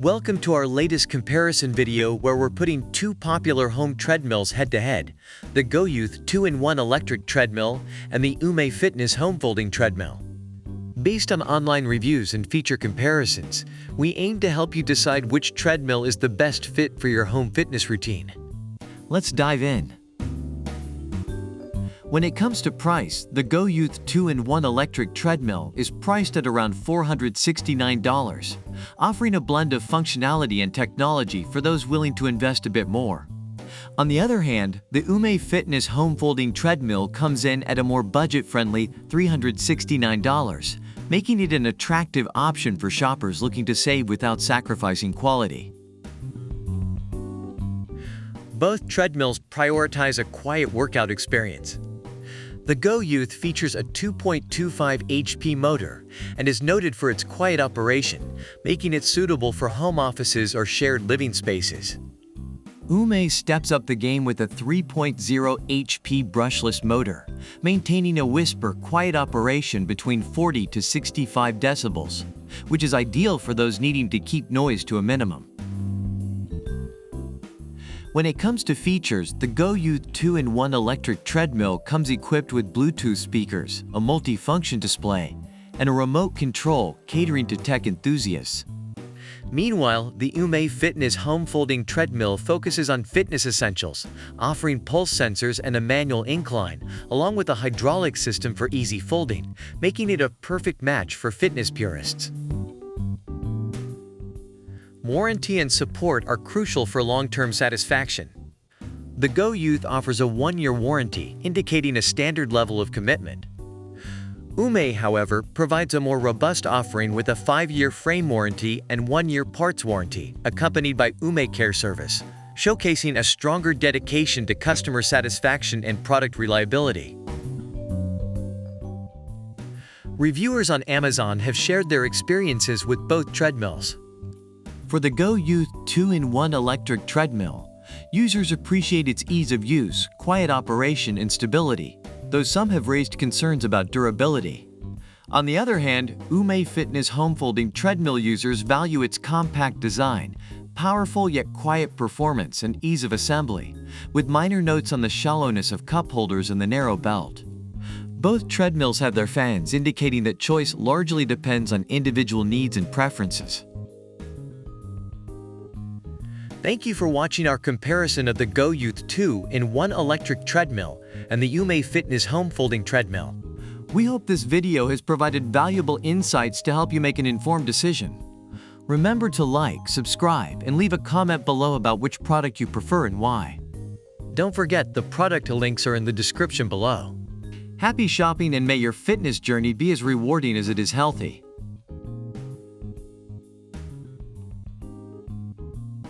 Welcome to our latest comparison video where we're putting two popular home treadmills head-to-head, the GOYOUTH 2-in-1 electric treadmill and the UMAY Fitness home folding treadmill. Based on online reviews and feature comparisons, we aim to help you decide which treadmill is the best fit for your home fitness routine. Let's dive in. When it comes to price, the GOYOUTH 2-in-1 electric treadmill is priced at around $469, offering a blend of functionality and technology for those willing to invest a bit more. On the other hand, the UMAY Fitness home folding treadmill comes in at a more budget-friendly $369, making it an attractive option for shoppers looking to save without sacrificing quality. Both treadmills prioritize a quiet workout experience. The GOYOUTH features a 2.25 HP motor and is noted for its quiet operation, making it suitable for home offices or shared living spaces. UMAY steps up the game with a 3.0 HP brushless motor, maintaining a whisper quiet operation between 40 to 65 decibels, which is ideal for those needing to keep noise to a minimum. When it comes to features, the GOYOUTH 2-in-1 electric treadmill comes equipped with Bluetooth speakers, a multi-function display, and a remote control catering to tech enthusiasts. Meanwhile, the UMAY Fitness home folding treadmill focuses on fitness essentials, offering pulse sensors and a manual incline, along with a hydraulic system for easy folding, making it a perfect match for fitness purists. Warranty and support are crucial for long-term satisfaction. The GOYOUTH offers a 1-year warranty, indicating a standard level of commitment. UMAY, however, provides a more robust offering with a 5-year frame warranty and 1-year parts warranty, accompanied by UMAY Care Service, showcasing a stronger dedication to customer satisfaction and product reliability. Reviewers on Amazon have shared their experiences with both treadmills. For the GOYOUTH 2-in-1 electric treadmill, users appreciate its ease of use, quiet operation, and stability, though some have raised concerns about durability. On the other hand, UMAY Fitness home folding treadmill users value its compact design, powerful yet quiet performance, and ease of assembly, with minor notes on the shallowness of cup holders and the narrow belt. Both treadmills have their fans, indicating that choice largely depends on individual needs and preferences. Thank you for watching our comparison of the GOYOUTH 2-in-1 electric treadmill and the UMAY Fitness home folding treadmill. We hope this video has provided valuable insights to help you make an informed decision. Remember to like, subscribe, and leave a comment below about which product you prefer and why. Don't forget, the product links are in the description below. Happy shopping, and may your fitness journey be as rewarding as it is healthy.